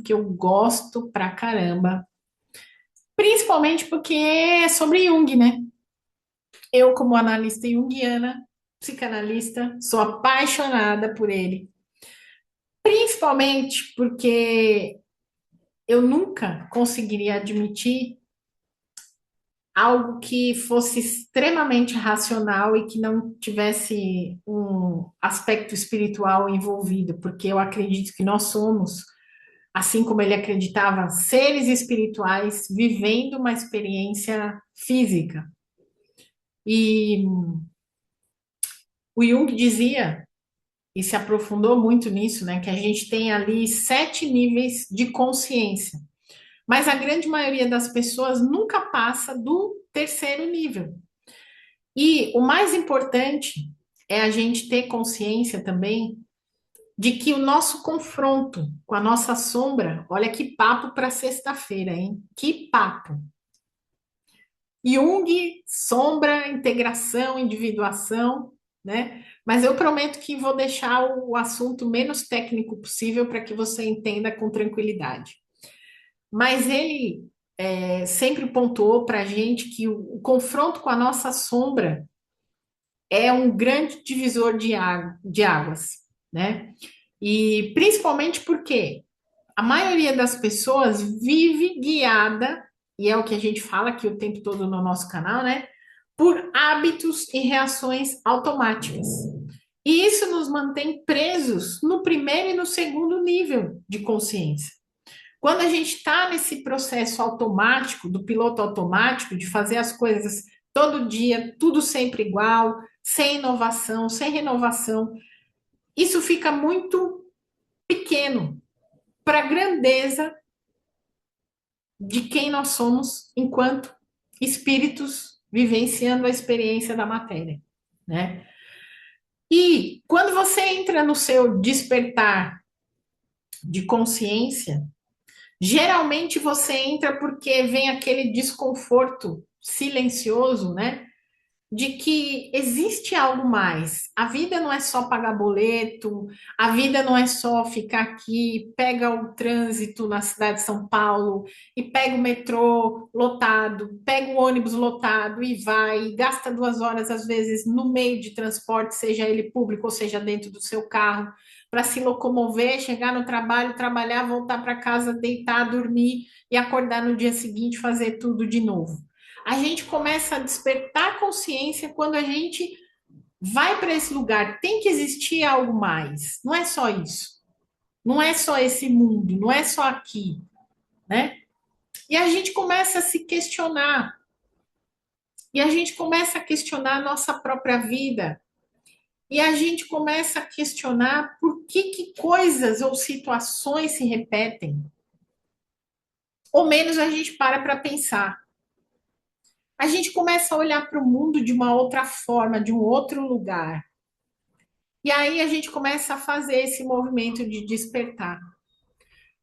que eu gosto pra caramba, principalmente porque é sobre Jung, né? Eu, como analista junguiana, psicanalista, sou apaixonada por ele, principalmente porque eu nunca conseguiria admitir algo que fosse extremamente racional e que não tivesse um aspecto espiritual envolvido, porque eu acredito que nós somos, assim como ele acreditava, seres espirituais vivendo uma experiência física. E o Jung dizia, e se aprofundou muito nisso, né, que a gente tem ali 7 níveis de consciência, mas a grande maioria das pessoas nunca passa do terceiro nível. E o mais importante é a gente ter consciência também de que o nosso confronto com a nossa sombra, olha que papo para sexta-feira, hein? Que papo! Jung, sombra, integração, individuação, né? Mas eu prometo que vou deixar o assunto menos técnico possível para que você entenda com tranquilidade. Mas ele sempre pontuou para a gente que o confronto com a nossa sombra é um grande divisor de águas, né? E principalmente porque a maioria das pessoas vive guiada, e é o que a gente fala aqui o tempo todo no nosso canal, né? Por hábitos e reações automáticas. E isso nos mantém presos no primeiro e no segundo nível de consciência. Quando a gente está nesse processo automático, do piloto automático, de fazer as coisas todo dia, tudo sempre igual, sem inovação, sem renovação, isso fica muito pequeno para a grandeza de quem nós somos enquanto espíritos vivenciando a experiência da matéria, né? E quando você entra no seu despertar de consciência, geralmente você entra porque vem aquele desconforto silencioso, né? De que existe algo mais. A vida não é só pagar boleto, a vida não é só ficar aqui, pega o trânsito na cidade de São Paulo e pega o metrô lotado, pega o ônibus lotado e vai, e gasta 2 horas às vezes no meio de transporte, seja ele público ou seja dentro do seu carro, para se locomover, chegar no trabalho, trabalhar, voltar para casa, deitar, dormir e acordar no dia seguinte, fazer tudo de novo. A gente começa a despertar consciência quando a gente vai para esse lugar. Tem que existir algo mais. Não é só isso. Não é só esse mundo. Não é só aqui, né? E a gente começa a se questionar. E a gente começa a questionar a nossa própria vida. E a gente começa a questionar por que coisas ou situações se repetem. Ou menos a gente para pensar. A gente começa a olhar para o mundo de uma outra forma, de um outro lugar. E aí a gente começa a fazer esse movimento de despertar.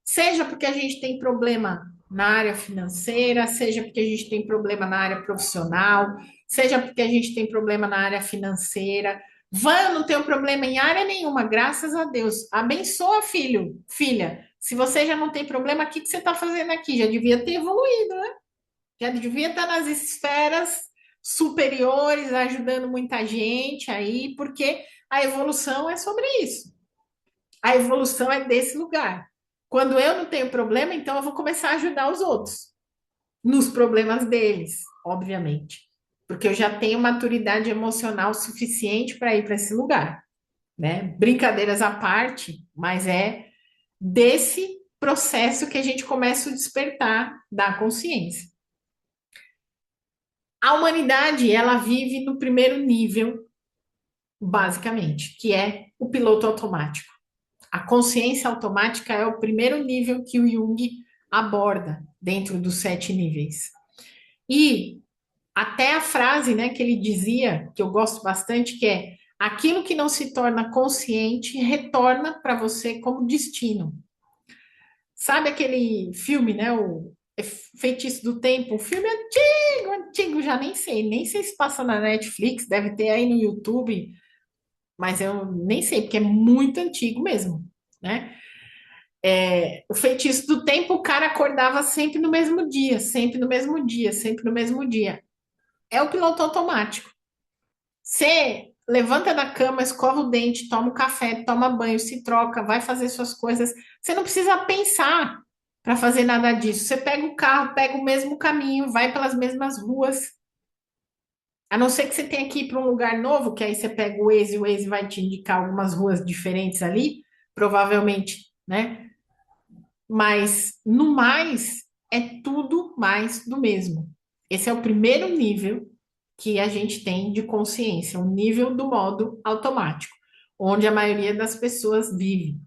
Seja porque a gente tem problema na área financeira, seja porque a gente tem problema na área profissional, seja porque a gente tem problema na área financeira. Van, eu não tenho problema em área nenhuma, graças a Deus. Abençoa, filho, filha. Se você já não tem problema, o que você está fazendo aqui? Já devia ter evoluído, né? Já devia estar nas esferas superiores, ajudando muita gente aí, porque a evolução é sobre isso. A evolução é desse lugar. Quando eu não tenho problema, então eu vou começar a ajudar os outros nos problemas deles, obviamente. Porque eu já tenho maturidade emocional suficiente para ir para esse lugar, né? Brincadeiras à parte, mas é desse processo que a gente começa o despertar da consciência. A humanidade, ela vive no primeiro nível, basicamente, que é o piloto automático. A consciência automática é o primeiro nível que o Jung aborda dentro dos 7 níveis. E até a frase, né, que ele dizia, que eu gosto bastante, que é: aquilo que não se torna consciente retorna para você como destino. Sabe aquele filme, né, o Feitiço do Tempo, um filme antigo, antigo, já nem sei se passa na Netflix, deve ter aí no YouTube, mas eu nem sei, porque é muito antigo mesmo, né? O feitiço do tempo, o cara acordava sempre no mesmo dia, sempre no mesmo dia, sempre no mesmo dia. É o piloto automático. Você levanta da cama, escova o dente, toma um café, toma banho, se troca, vai fazer suas coisas. Você não precisa pensar para fazer nada disso. Você pega o carro, pega o mesmo caminho, vai pelas mesmas ruas. A não ser que você tenha que ir para um lugar novo, que aí você pega o Waze vai te indicar algumas ruas diferentes ali, provavelmente, né? Mas no mais, é tudo mais do mesmo. Esse é o primeiro nível que a gente tem de consciência, o nível do modo automático, onde a maioria das pessoas vive.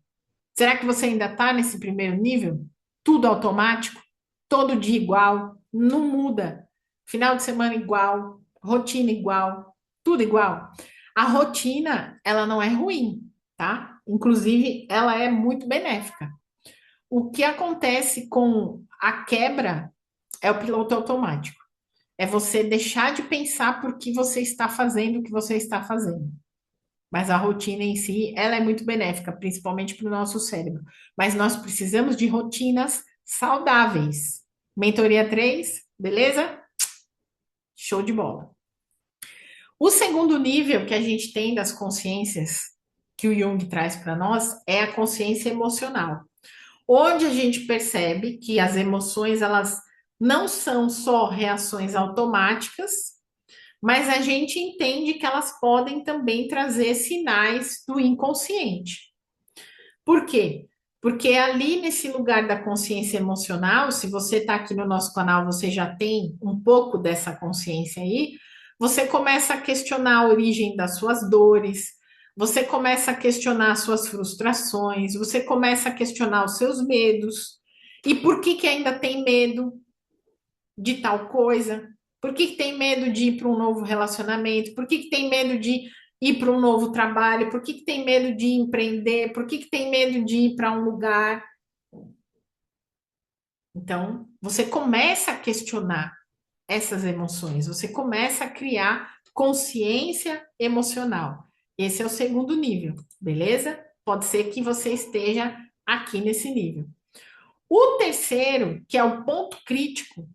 Será que você ainda está nesse primeiro nível? Tudo automático, todo dia igual, não muda. Final de semana igual, rotina igual, tudo igual. A rotina, ela não é ruim, tá? Inclusive, ela é muito benéfica. O que acontece com a quebra é o piloto automático. É você deixar de pensar por que você está fazendo o que você está fazendo. Mas a rotina em si, ela é muito benéfica, principalmente para o nosso cérebro. Mas nós precisamos de rotinas saudáveis. Mentoria 3, beleza? Show de bola. O segundo nível que a gente tem das consciências que o Jung traz para nós é a consciência emocional, onde a gente percebe que as emoções elas não são só reações automáticas, mas a gente entende que elas podem também trazer sinais do inconsciente. Por quê? Porque ali nesse lugar da consciência emocional, se você está aqui no nosso canal, você já tem um pouco dessa consciência aí, você começa a questionar a origem das suas dores, você começa a questionar as suas frustrações, você começa a questionar os seus medos. E por que que ainda tem medo de tal coisa? Por que que tem medo de ir para um novo relacionamento? Por que que tem medo de ir para um novo trabalho? Por que que tem medo de empreender? Por que que tem medo de ir para um lugar? Então, você começa a questionar essas emoções, você começa a criar consciência emocional. Esse é o segundo nível, beleza? Pode ser que você esteja aqui nesse nível. O terceiro, que é o ponto crítico,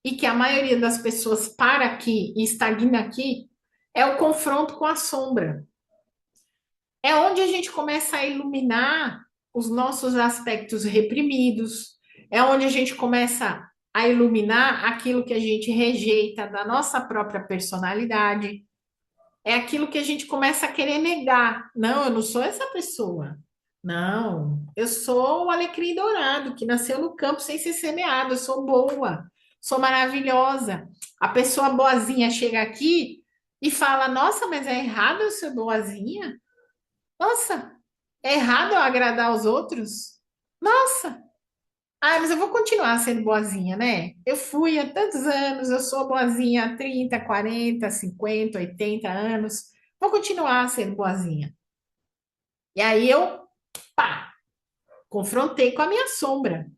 e que a maioria das pessoas para aqui e estagna aqui, é o confronto com a sombra. É onde a gente começa a iluminar os nossos aspectos reprimidos, é onde a gente começa a iluminar aquilo que a gente rejeita da nossa própria personalidade, é aquilo que a gente começa a querer negar. Não, eu não sou essa pessoa. Não, eu sou o alecrim dourado que nasceu no campo sem ser semeado. Eu sou boa, sou maravilhosa. A pessoa boazinha chega aqui e fala: Nossa, mas é errado eu ser boazinha? Nossa, é errado eu agradar os outros? Nossa, mas eu vou continuar sendo boazinha, né? Eu fui há tantos anos, eu sou boazinha há 30, 40, 50, 80 anos. Vou continuar sendo boazinha. E aí eu, pá, confrontei com a minha sombra.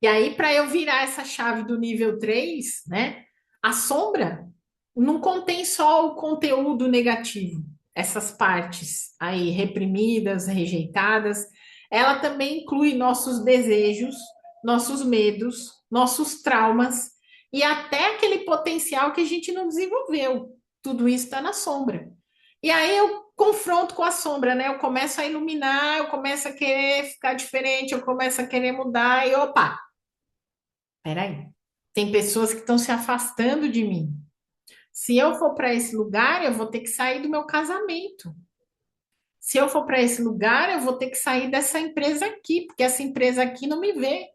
E aí, para eu virar essa chave do nível 3, né? A sombra não contém só o conteúdo negativo, essas partes aí reprimidas, rejeitadas. Ela também inclui nossos desejos, nossos medos, nossos traumas e até aquele potencial que a gente não desenvolveu. Tudo isso está na sombra. E aí eu confronto com a sombra, né? Eu começo a iluminar, eu começo a querer ficar diferente, eu começo a querer mudar e opa, peraí. Tem pessoas que estão se afastando de mim. Se eu for para esse lugar, eu vou ter que sair do meu casamento. Se eu for para esse lugar, eu vou ter que sair dessa empresa aqui, porque essa empresa aqui não me vê.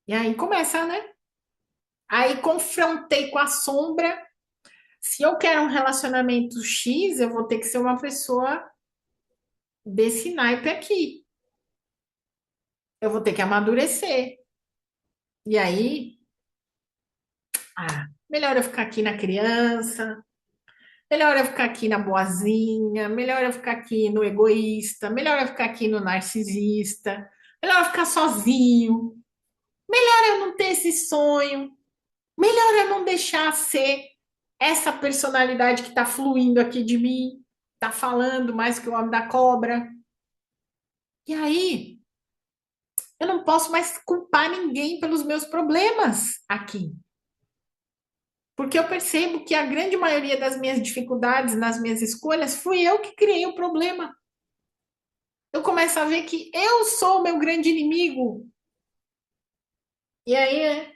E aí começa, né? Aí confrontei com a sombra. Se eu quero um relacionamento X, eu vou ter que ser uma pessoa desse naipe aqui. Eu vou ter que amadurecer. E aí, melhor eu ficar aqui na criança, melhor eu ficar aqui na boazinha, melhor eu ficar aqui no egoísta, melhor eu ficar aqui no narcisista, melhor eu ficar sozinho, melhor eu não ter esse sonho, melhor eu não deixar ser essa personalidade que está fluindo aqui de mim, está falando mais que o homem da cobra. E aí, eu não posso mais culpar ninguém pelos meus problemas aqui. Porque eu percebo que a grande maioria das minhas dificuldades nas minhas escolhas fui eu que criei o problema. Eu começo a ver que eu sou o meu grande inimigo. E aí,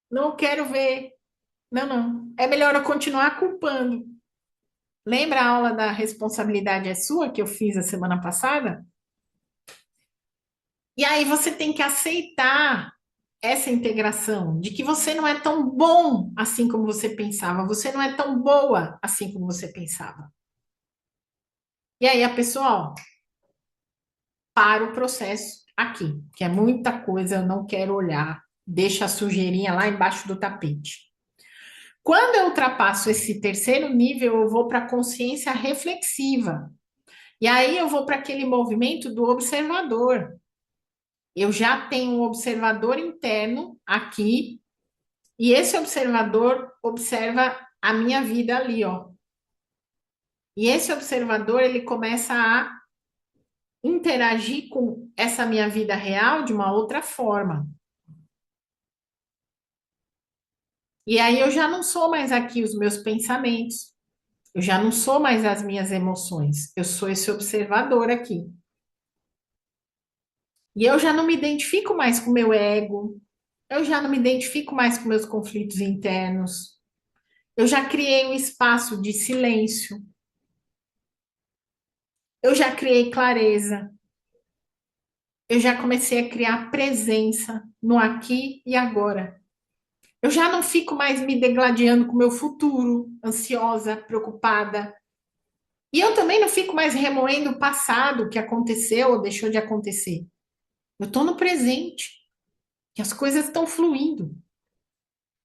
não quero ver. Não, não. É melhor eu continuar culpando. Lembra a aula da responsabilidade é sua que eu fiz a semana passada? E aí você tem que aceitar essa integração de que você não é tão bom assim como você pensava, você não é tão boa assim como você pensava. E aí a pessoa, ó, para o processo aqui, que é muita coisa, eu não quero olhar, deixa a sujeirinha lá embaixo do tapete. Quando eu ultrapasso esse terceiro nível, eu vou para a consciência reflexiva. E aí eu vou para aquele movimento do observador. Eu já tenho um observador interno aqui, e esse observador observa a minha vida ali, ó. E esse observador, ele começa a interagir com essa minha vida real de uma outra forma. E aí eu já não sou mais aqui os meus pensamentos, eu já não sou mais as minhas emoções, eu sou esse observador aqui. E eu já não me identifico mais com o meu ego, eu já não me identifico mais com meus conflitos internos. Eu já criei um espaço de silêncio, eu já criei clareza, eu já comecei a criar presença no aqui e agora. Eu já não fico mais me degladiando com o meu futuro, ansiosa, preocupada. E eu também não fico mais remoendo o passado que aconteceu ou deixou de acontecer. Eu estou no presente, e as coisas estão fluindo,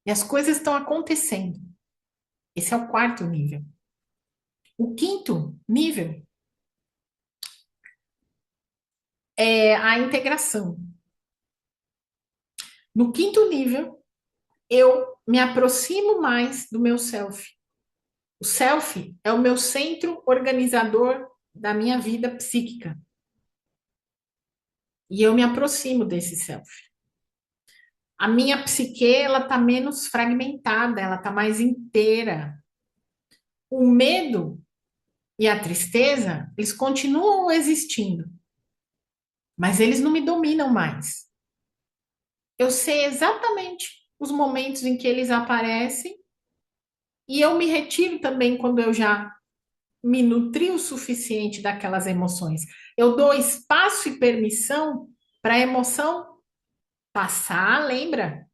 e as coisas estão acontecendo. Esse é o quarto nível. O quinto nível é a integração. No quinto nível, eu me aproximo mais do meu self. O self é o meu centro organizador da minha vida psíquica. E eu me aproximo desse self. A minha psique, ela tá menos fragmentada, ela tá mais inteira. O medo e a tristeza, eles continuam existindo, mas eles não me dominam mais. Eu sei exatamente os momentos em que eles aparecem e eu me retiro também quando eu já me nutri o suficiente daquelas emoções. Eu dou espaço e permissão para a emoção passar, lembra?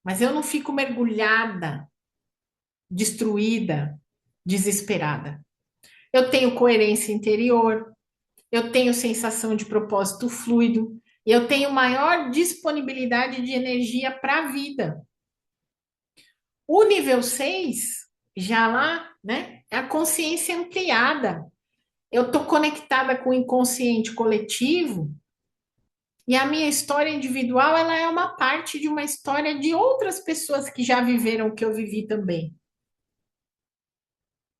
Mas eu não fico mergulhada, destruída, desesperada. Eu tenho coerência interior, eu tenho sensação de propósito fluido, eu tenho maior disponibilidade de energia para a vida. O nível 6 já lá, né, é a consciência ampliada. Eu estou conectada com o inconsciente coletivo e a minha história individual ela é uma parte de uma história de outras pessoas que já viveram o que eu vivi também.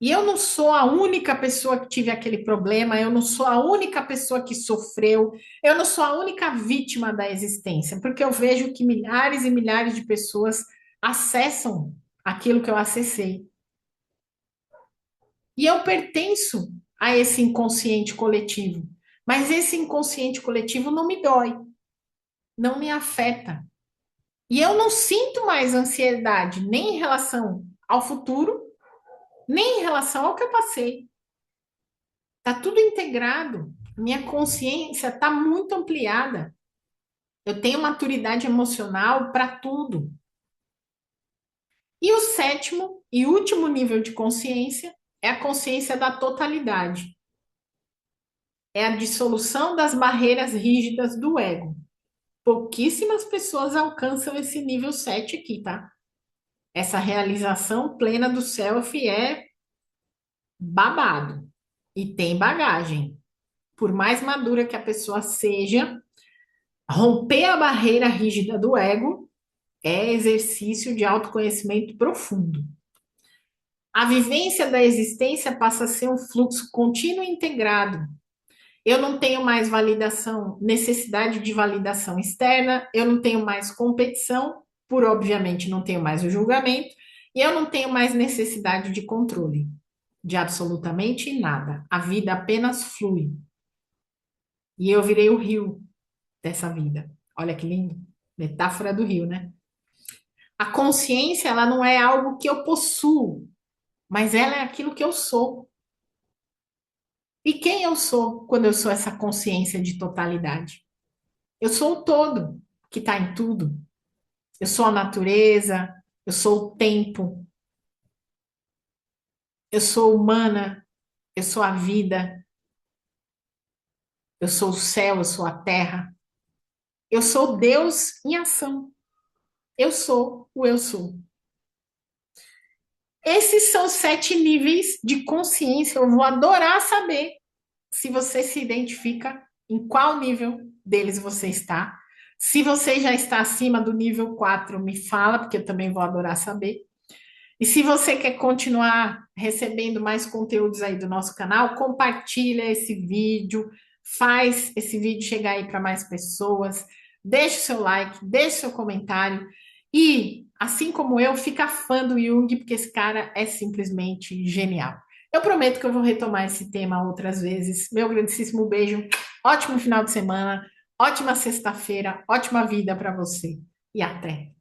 E eu não sou a única pessoa que tive aquele problema, eu não sou a única pessoa que sofreu, eu não sou a única vítima da existência, porque eu vejo que milhares e milhares de pessoas acessam aquilo que eu acessei. E eu pertenço a esse inconsciente coletivo, mas esse inconsciente coletivo não me dói, não me afeta. E eu não sinto mais ansiedade nem em relação ao futuro, nem em relação ao que eu passei. Tá tudo integrado. Minha consciência está muito ampliada. Eu tenho maturidade emocional para tudo. E o sétimo e último nível de consciência é a consciência da totalidade. É a dissolução das barreiras rígidas do ego. Pouquíssimas pessoas alcançam esse nível 7 aqui, tá? Essa realização plena do self é babado e tem bagagem. Por mais madura que a pessoa seja, romper a barreira rígida do ego é exercício de autoconhecimento profundo. A vivência da existência passa a ser um fluxo contínuo e integrado. Eu não tenho mais validação, necessidade de validação externa, eu não tenho mais competição, por obviamente não tenho mais o julgamento, e eu não tenho mais necessidade de controle de absolutamente nada. A vida apenas flui. E eu virei o rio dessa vida. Olha que lindo. Metáfora do rio, né? A consciência, ela não é algo que eu possuo, mas ela é aquilo que eu sou. E quem eu sou quando eu sou essa consciência de totalidade? Eu sou o todo que está em tudo. Eu sou a natureza, eu sou o tempo, eu sou humana, eu sou a vida, eu sou o céu, eu sou a terra. Eu sou Deus em ação. Eu sou o eu sou. Esses são 7 níveis de consciência. Eu vou adorar saber se você se identifica em qual nível deles você está. Se você já está acima do nível 4, me fala, porque eu também vou adorar saber. E se você quer continuar recebendo mais conteúdos aí do nosso canal, compartilha esse vídeo, faz esse vídeo chegar aí para mais pessoas, deixa o seu like, deixa o seu comentário e, assim como eu, fica fã do Jung, porque esse cara é simplesmente genial. Eu prometo que eu vou retomar esse tema outras vezes. Meu grandíssimo beijo, ótimo final de semana, ótima sexta-feira, ótima vida para você e até!